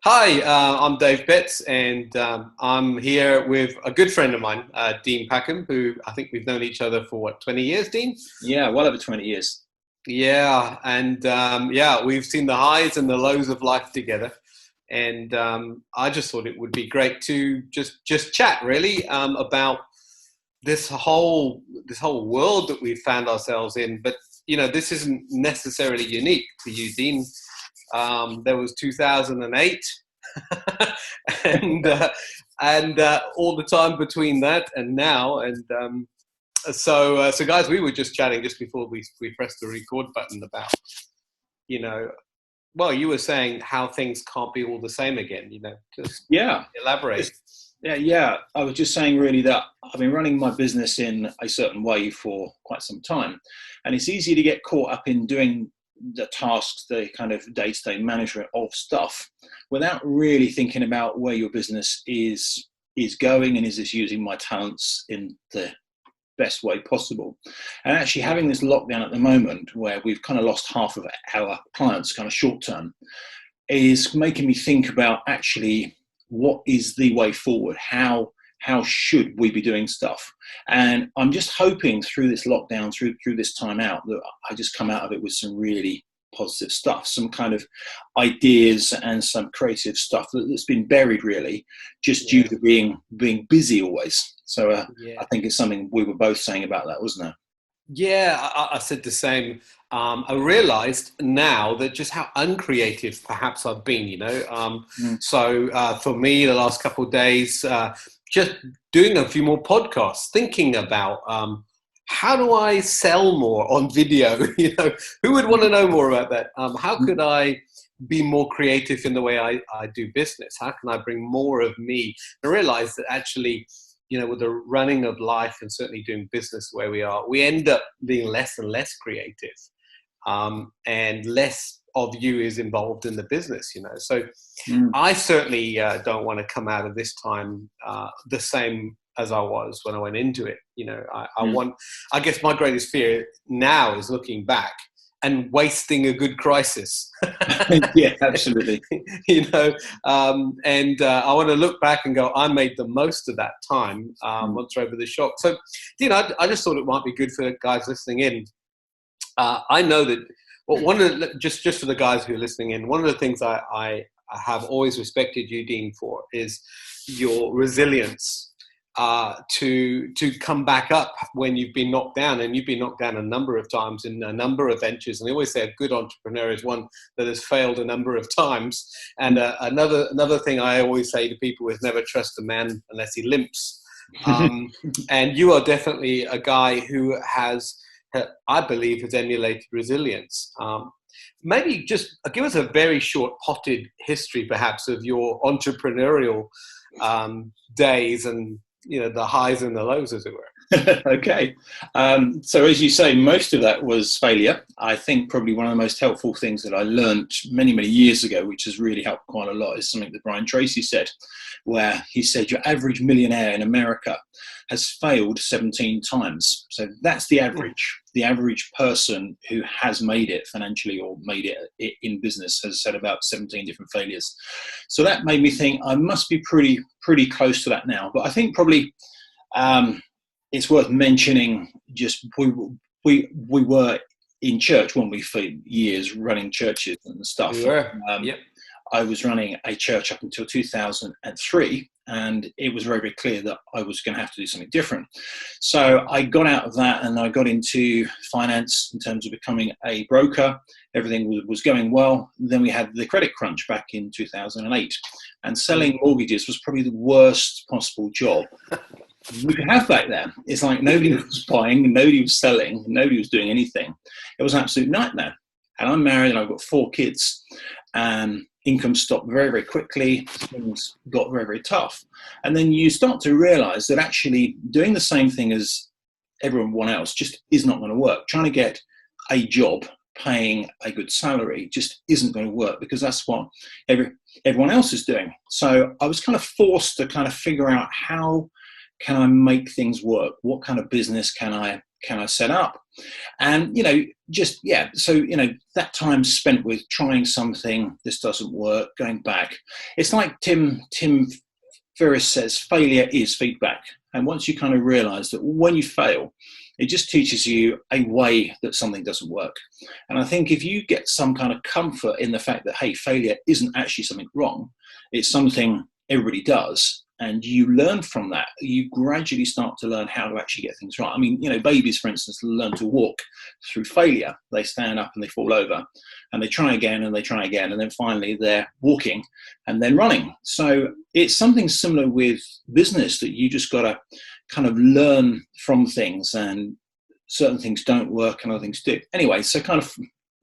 Hi, I'm Dave Betts, and I'm here with a good friend of mine, Dean Packham, who I think we've known each other for 20 years, Dean? Yeah, well over 20 years. Yeah, and we've seen the highs and the lows of life together. And I just thought it would be great to just chat really about this whole world that we've found ourselves in. But this isn't necessarily unique to you, Dean. There was 2008, and all the time between that and now. And so guys, we were just chatting just before we pressed the record button about you know well, you were saying how things can't be all the same again. Just Yeah, elaborate. yeah. I was just saying really that I've been running my business in a certain way for quite some time, and it's easy to get caught up in doing the tasks, the kind of day-to-day management of stuff, without really thinking about where your business is going and is this using my talents in the best way possible. And actually having this lockdown at the moment where we've kind of lost half of our clients kind of short term is making me think about actually what is the way forward, how should we be doing stuff. And I'm just hoping through this lockdown, through this time out, that I just come out of it with some really positive stuff, some kind of ideas and some creative stuff that's been buried really just due to being busy always. So Yeah. I think it's something we were both saying about that, wasn't it? Yeah, I said the same. I realized now that just how uncreative perhaps I've been, Mm. So for me, the last couple of days, just doing a few more podcasts, thinking about how do I sell more on video? Who would want to know more about that? How could I be more creative in the way I do business? How can I bring more of me? I realize that actually, with the running of life and certainly doing business where we are, we end up being less and less creative, and less of you is involved in the business. So Mm. I certainly don't want to come out of this time the same as I was when I went into it. Mm. I guess my greatest fear now is looking back and wasting a good crisis. Yeah, absolutely. And I want to look back and go, I made the most of that time Mm. once we're over the shock. So, I just thought it might be good for guys listening in. I know that, well, just for the guys who are listening in, one of the things I have always respected you, Dean, for is your resilience to come back up when you've been knocked down. And you've been knocked down a number of times in a number of ventures. And they always say a good entrepreneur is one that has failed a number of times. And another thing I always say to people is never trust a man unless he limps. And you are definitely a guy who I believe, has emulated resilience. Maybe just give us a very short potted history, perhaps, of your entrepreneurial days and the highs and the lows, as it were. Okay. So as you say, most of that was failure. I think probably one of the most helpful things that I learned many, many years ago, which has really helped quite a lot, is something that Brian Tracy said, where he said your average millionaire in America has failed 17 times. So that's the average person who has made it financially or made it in business has had about 17 different failures. So that made me think I must be pretty close to that now. But I think probably it's worth mentioning just we were in church, weren't we, for years, running churches and stuff. We were. Yep. I was running a church up until 2003, and it was very, very clear that I was going to have to do something different. So I got out of that and I got into finance in terms of becoming a broker. Everything was going well. Then we had the credit crunch back in 2008, and selling mortgages was probably the worst possible job we could have back then. It's like nobody was buying, nobody was selling, nobody was doing anything. It was an absolute nightmare. And I'm married and I've got 4 kids, and income stopped very, very quickly. Things got very, very tough. And then you start to realize that actually doing the same thing as everyone else just is not going to work. Trying to get a job paying a good salary just isn't going to work, because that's what everyone else is doing. So I was kind of forced to kind of figure out, how can I make things work? What kind of business can I can I set up? And, just, yeah. So, that time spent with trying something, this doesn't work, going back. It's like Tim Ferriss says, failure is feedback. And once you kind of realize that when you fail, it just teaches you a way that something doesn't work. And I think if you get some kind of comfort in the fact that, hey, failure isn't actually something wrong, it's something everybody does, and you learn from that, you gradually start to learn how to actually get things right. I mean, babies, for instance, learn to walk through failure. They stand up and they fall over, and they try again and they try again, and then finally they're walking and then running. So it's something similar with business, that you just got to kind of learn from things, and certain things don't work and other things do. Anyway, so kind of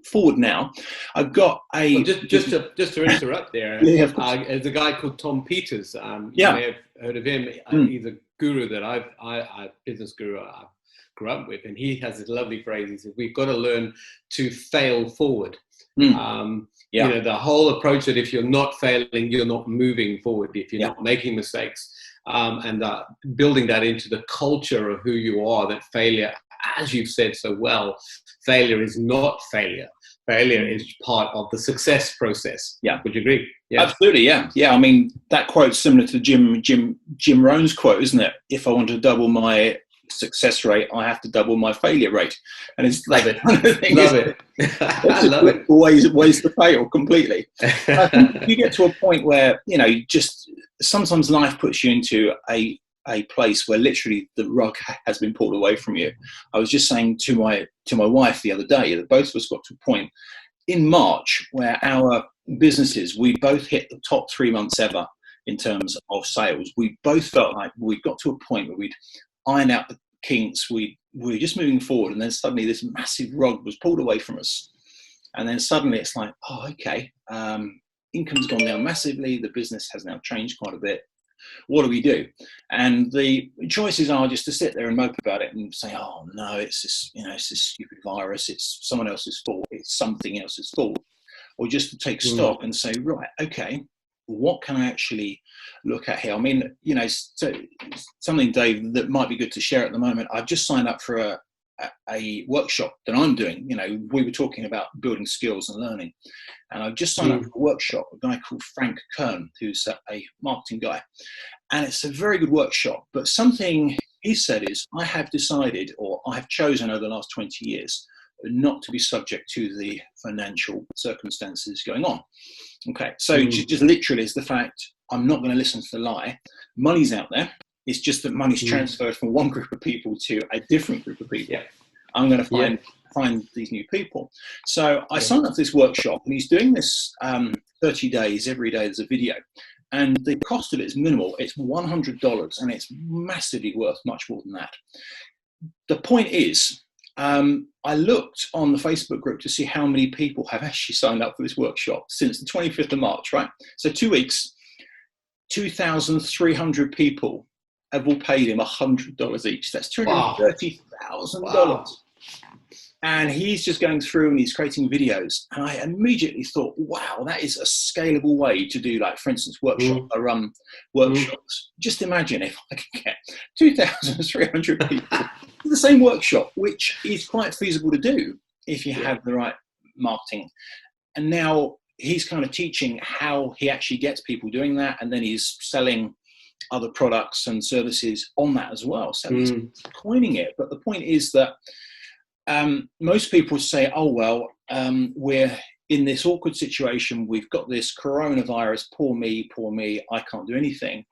forward now, I've got a... Well, just to interrupt there, yeah, there's a guy called Tom Peters. You may have heard of him. He's a guru that I business guru I grew up with, and he has this lovely phrase. He says, we've got to learn to fail forward. The whole approach that if you're not failing, you're not moving forward, if you're not making mistakes, and building that into the culture of who you are, that failure, as you've said so well, failure is not failure. Failure is part of the success process. Yeah. Would you agree? Yeah. Absolutely, yeah. Yeah, I mean, that quote's similar to Jim Rohn's quote, isn't it? If I want to double my success rate, I have to double my failure rate. And it's love it. Love it. I love it. Ways to fail completely. I think you get to a point where, just sometimes life puts you into a place where literally the rug has been pulled away from you. I was just saying to my wife the other day that both of us got to a point in March where our businesses, we both hit the top 3 months ever in terms of sales. We both felt like we got to a point where we'd iron out the kinks. We were just moving forward, and then suddenly this massive rug was pulled away from us. And then suddenly it's like, oh, okay, income's gone down massively. The business has now changed quite a bit. What do we do? And the choices are just to sit there and mope about it and say, oh no, it's this stupid virus, it's someone else's fault, it's something else's fault. Or just to take stock and say, right, okay, what can I actually look at here? I mean, so something, Dave, that might be good to share at the moment. I've just signed up for a workshop that I'm doing. We were talking about building skills and learning, and I've just signed up for a workshop, a guy called Frank Kern, who's a marketing guy, and it's a very good workshop. But something he said is, I have decided, or I have chosen over the last 20 years, not to be subject to the financial circumstances going on. Okay, so just literally is the fact, I'm not going to listen to the lie. Money's out there. It's just that money's transferred from one group of people to a different group of people. Yeah. I'm going to find these new people. So I signed up for this workshop, and he's doing this 30 days. Every day there's a video. And the cost of it is minimal. It's $100, and it's massively worth much more than that. The point is, I looked on the Facebook group to see how many people have actually signed up for this workshop since the 25th of March, right? So 2 weeks, 2,300 people have all paid him $100 each. That's $230,000. Wow. And he's just going through and he's creating videos. And I immediately thought, wow, that is a scalable way to do, like, for instance, workshops. I run workshops. Just imagine if I could get 2,300 people to the same workshop, which is quite feasible to do if you have the right marketing. And now he's kind of teaching how he actually gets people doing that. And then he's selling other products and services on that as well. So he's coining it. But the point is that most people say, oh, well, we're in this awkward situation. We've got this coronavirus. Poor me, I can't do anything.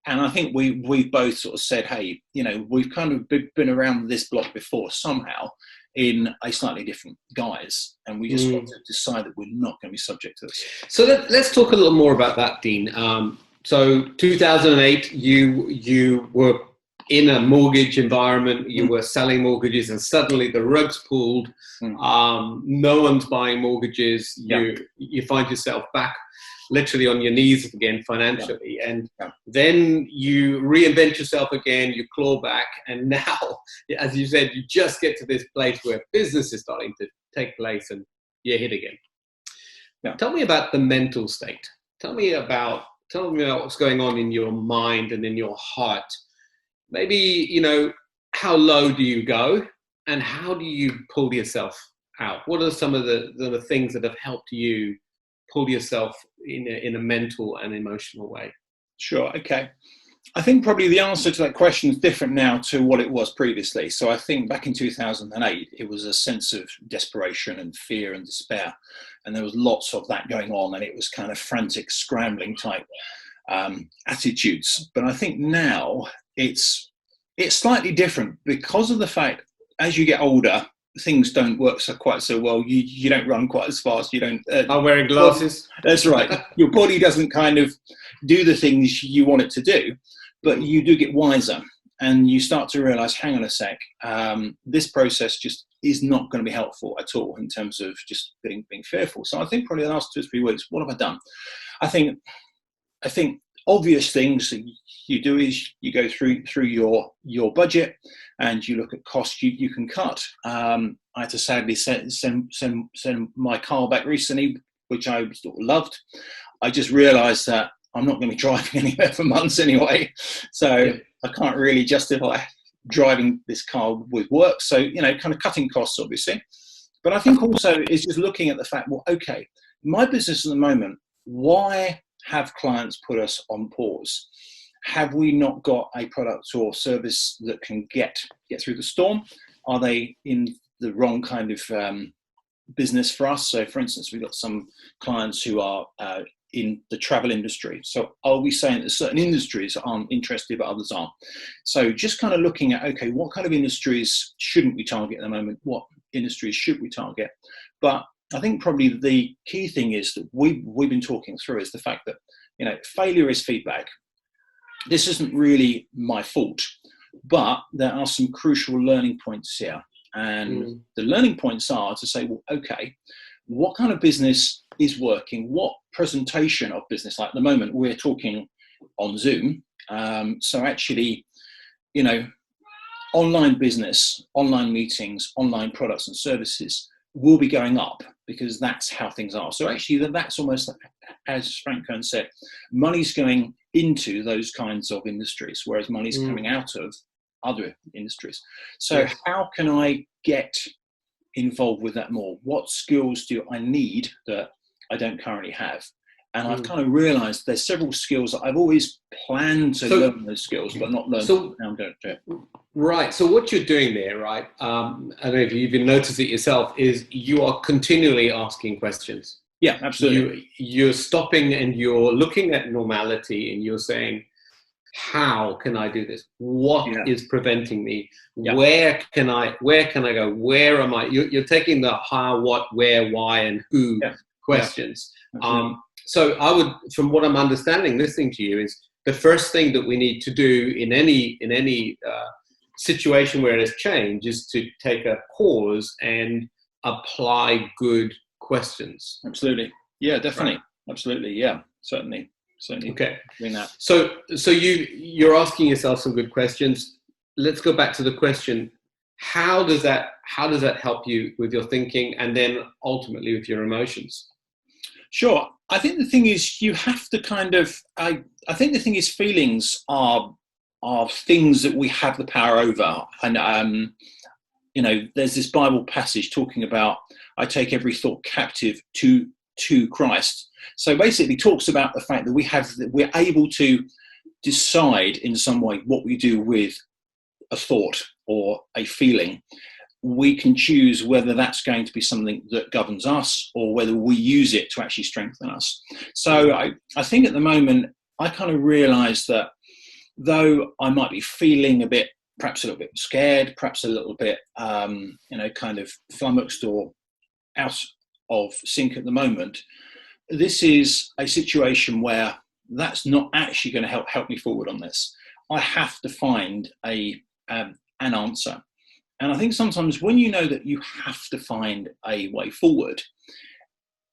And I think we both sort of said, hey, we've kind of been around this block before somehow in a slightly different guise. And we just got to decide that we're not going to be subject to this. So let's talk a little more about that, Dean. So 2008, you were in a mortgage environment, you were selling mortgages, and suddenly the rug's pulled. No one's buying mortgages. You find yourself back literally on your knees again financially. And then you reinvent yourself again, you claw back. And now, as you said, you just get to this place where business is starting to take place and you're hit again. Tell me about the mental state. Tell me about what's going on in your mind and in your heart. Maybe, how low do you go? And how do you pull yourself out? What are some of the things that have helped you pull yourself in a mental and emotional way? Sure. Okay. I think probably the answer to that question is different now to what it was previously. So I think back in 2008, it was a sense of desperation and fear and despair. And there was lots of that going on, and it was kind of frantic, scrambling type attitudes. But I think now it's slightly different because of the fact, as you get older, things don't work quite so well. You don't run quite as fast. You don't. I'm wearing glasses. That's right. Your body doesn't kind of do the things you want it to do, but you do get wiser, and you start to realise, hang on a sec, this process just is not going to be helpful at all in terms of just being fearful. So I think probably the last 2 or 3 weeks, what have I done? I think obvious things that you do is you go through your budget and you look at costs you can cut. I had to sadly send my car back recently, which I sort of loved. I just realised that I'm not going to be driving anywhere for months anyway, so I can't really justify driving this car with work. So, kind of cutting costs, obviously. But I think also it's just looking at the fact, well, okay, my business at the moment, why have clients put us on pause? Have we not got a product or service that can get through the storm? Are they in the wrong kind of business for us? So, for instance, we've got some clients who are in the travel industry. So are we saying that certain industries aren't interested but others aren't? So just kind of looking at, okay, what kind of industries shouldn't we target at the moment? What industries should we target? But I think probably the key thing is that we've been talking through is the fact that, failure is feedback. This isn't really my fault, but there are some crucial learning points here. And the learning points are to say, well, okay, what kind of business is working? What presentation of business? Like at the moment, we're talking on Zoom. So actually, online business, online meetings, online products and services will be going up because that's how things are. So actually, that's almost, as Frank Kern said, money's going into those kinds of industries, whereas money's coming out of other industries. So how can I get involved with that more? What skills do I need that I don't currently have? And I've kind of realised there's several skills that I've always planned to learn those skills, but not learned. So now I'm going to do it. Right. So what you're doing there, right? I don't know if you've even noticed it yourself, is you are continually asking questions. Yeah, absolutely. You're stopping and you're looking at normality and you're saying, how can I do this? What is preventing me? Where can I go? Where am I? You're taking the how, what, where, why, and who questions. So I would, from what I'm understanding, listening to you, is the first thing that we need to do in any situation where there's change is to take a pause and apply good questions. Absolutely. Yeah, definitely. Right. Absolutely. Yeah, certainly. Okay. Doing that. So you're asking yourself some good questions. Let's go back to the question: how does that help you with your thinking and then ultimately with your emotions? Sure. I think the thing is you have to kind of. I think the thing is feelings are things that we have the power over, and there's this Bible passage talking about I take every thought captive to Christ. So basically talks about the fact that we're able to decide in some way what we do with a thought or a feeling. We can choose whether that's going to be something that governs us or whether we use it to actually strengthen us. So I think at the moment, I kind of realize that though I might be feeling perhaps a little bit scared, perhaps a little bit, kind of flummoxed or out of sync at the moment, this is a situation where that's not actually going to help me forward on this. I have to find an answer. And I think sometimes when you know that you have to find a way forward,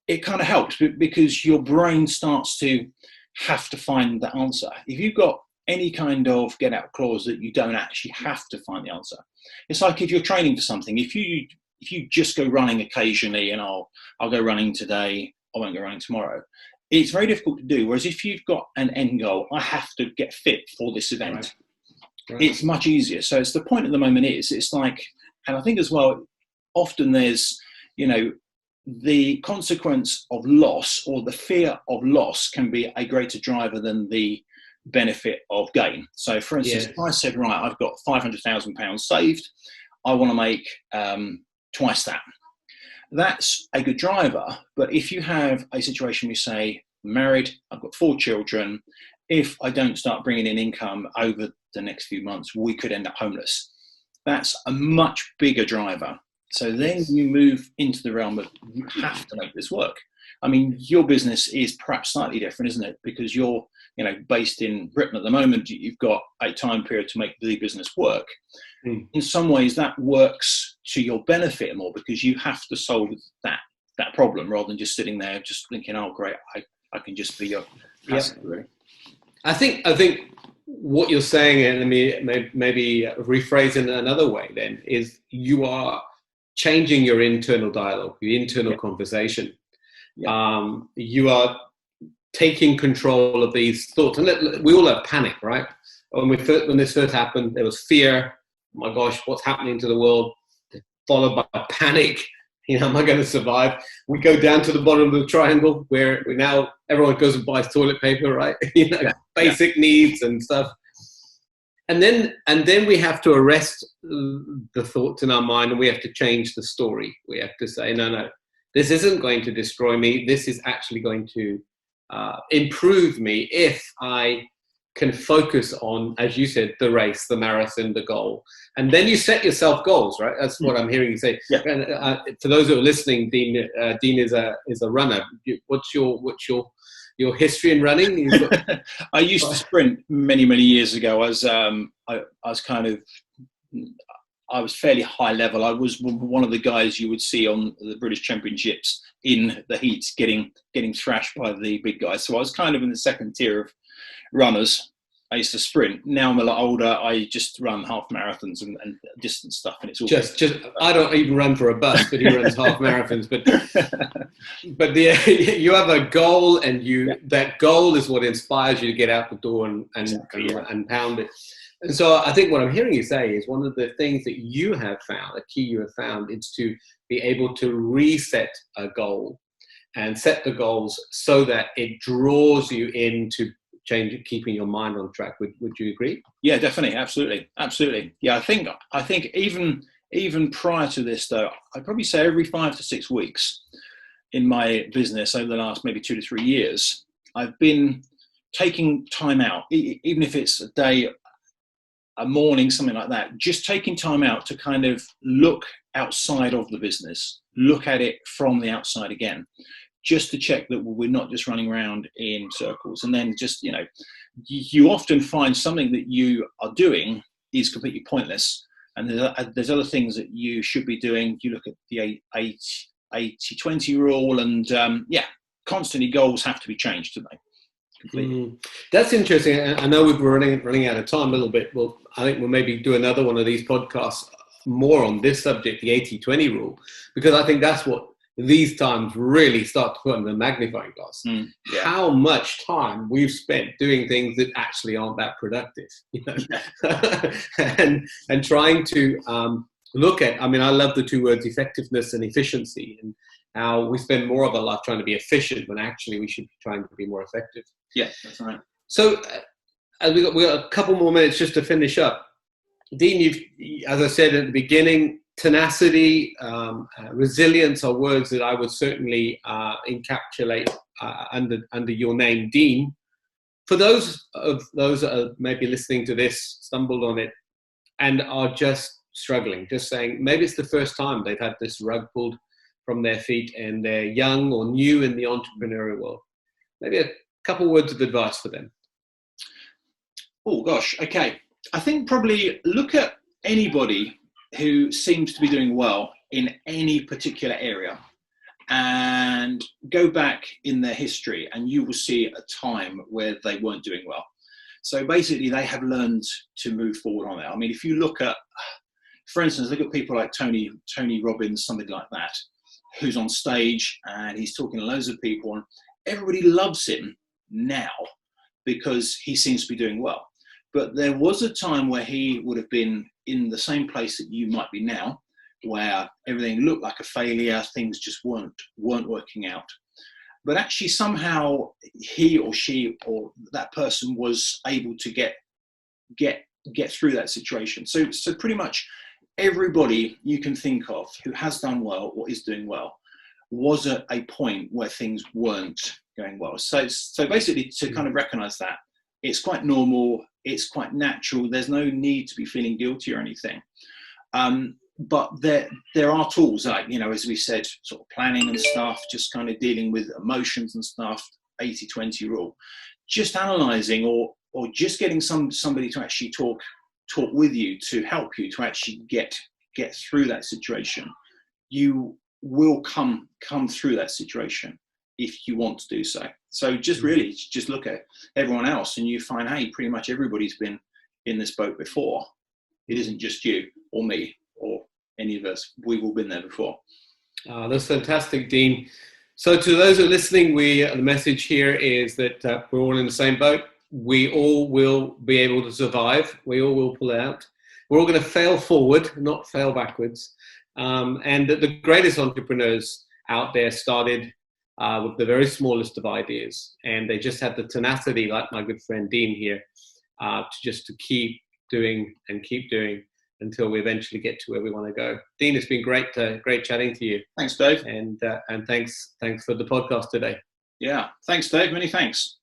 it kind of helps because your brain starts to have to find the answer. If you've got any kind of get out clause that you don't actually have to find the answer, it's like if you're training for something, if you just go running occasionally and I'll go running today, I won't go running tomorrow, it's very difficult to do. Whereas if you've got an end goal, I have to get fit for this event. Right. It's much easier. So it's the point at the moment it's like And I think as well, often there's, the consequence of loss or the fear of loss can be a greater driver than the benefit of gain. So for instance, if I said, right, I've got £500,000 saved, I want to make twice that. That's a good driver. But if you have a situation where you say, I'm married, I've got 4 children, if I don't start bringing in income over the next few months, we could end up homeless. That's a much bigger driver. So then you move into the realm of you have to make this work. I mean, your business is perhaps slightly different, isn't it? Because you're, based in Britain at the moment, you've got a time period to make the business work. In some ways, that works to your benefit more because you have to solve that problem rather than just sitting there just thinking, oh, great, I can just be your passenger. Really. I think what you're saying, and maybe rephrase it another way then, is you are changing your internal dialogue, your internal conversation. You are taking control of these thoughts. And we all have panic, right? When this first happened, there was fear. Oh my gosh, what's happening to the world? Followed by panic. Am I going to survive? We go down to the bottom of the triangle where everyone goes and buys toilet paper, right? Basic needs and stuff. And then we have to arrest the thoughts in our mind and we have to change the story. We have to say, no, this isn't going to destroy me. This is actually going to improve me if I can focus on, as you said, the race, the marathon, the goal. And then you set yourself goals, right? That's what I'm hearing you say. Yeah. And for those who are listening, Dean is a runner. What's your history in running? I used to sprint many years ago. I was fairly high level. I was one of the guys you would see on the British Championships in the heats, getting thrashed by the big guys. So I was kind of in the second tier of runners. I used to sprint. Now I'm a lot older. I just run half marathons and distance stuff, and it's all just. I don't even run for a bus, but he runs half marathons. But you have a goal, and that goal is what inspires you to get out the door and pound it. And so I think what I'm hearing you say is one of the things that you have found, a key you have found, is to be able to reset a goal and set the goals so that it draws you into keeping your mind on track. Would you agree? Yeah, definitely. Absolutely. Yeah, I think even prior to this though, I'd probably say every 5 to 6 weeks in my business over the last maybe 2 to 3 years, I've been taking time out, even if it's a day, a morning, something like that, just taking time out to kind of look outside of the business, look at it from the outside again, just to check that we're not just running around in circles. And then just, you often find something that you are doing is completely pointless. And there's other things that you should be doing. You look at the 80-20 rule and constantly goals have to be changed, don't they? Completely. That's interesting. I know we're running out of time a little bit. Well, I think we'll maybe do another one of these podcasts more on this subject, the 80-20 rule, because I think that's what these times really start to put in the magnifying glass. How much time we've spent doing things that actually aren't that productive, and trying to look at. I mean, I love the two words effectiveness and efficiency, and how we spend more of our life trying to be efficient when actually we should be trying to be more effective. Yeah, that's right. So we got a couple more minutes just to finish up. Dean, as I said at the beginning, tenacity, resilience are words that I would certainly encapsulate under your name, Dean. For those that are maybe listening to this, stumbled on it, and are just struggling, just saying maybe it's the first time they've had this rug pulled from their feet and they're young or new in the entrepreneurial world, maybe a couple words of advice for them. Oh gosh, okay. I think probably look at anybody who seems to be doing well in any particular area and go back in their history and you will see a time where they weren't doing well. So basically they have learned to move forward on it. I mean, if you look at, for instance, look at people like Tony Robbins, something like that, who's on stage and he's talking to loads of people and everybody loves him now because he seems to be doing well. But there was a time where he would have been in the same place that you might be now, where everything looked like a failure, things just weren't working out. But actually somehow he or she or that person was able to get through that situation. So pretty much everybody you can think of who has done well or is doing well was at a point where things weren't going well. So basically to kind of recognize that it's quite normal, it's quite natural. There's no need to be feeling guilty or anything. But there are tools like, as we said, sort of planning and stuff, just kind of dealing with emotions and stuff, 80-20 rule, just analyzing or just getting somebody to actually talk with you, to help you to actually get through that situation. You will come through that situation if you want to do so. So just really just look at everyone else and you find, hey, pretty much everybody's been in this boat before. It isn't just you or me or any of us. We've all been there before. That's fantastic, Dean. So to those who are listening, the message here is that we're all in the same boat. We all will be able to survive. We all will pull out. We're all going to fail forward, not fail backwards. And the greatest entrepreneurs out there started with the very smallest of ideas. And they just had the tenacity, like my good friend Dean here, to keep doing until we eventually get to where we want to go. Dean, it's been great chatting to you. Thanks, Dave. And thanks for the podcast today. Yeah, thanks, Dave. Many thanks.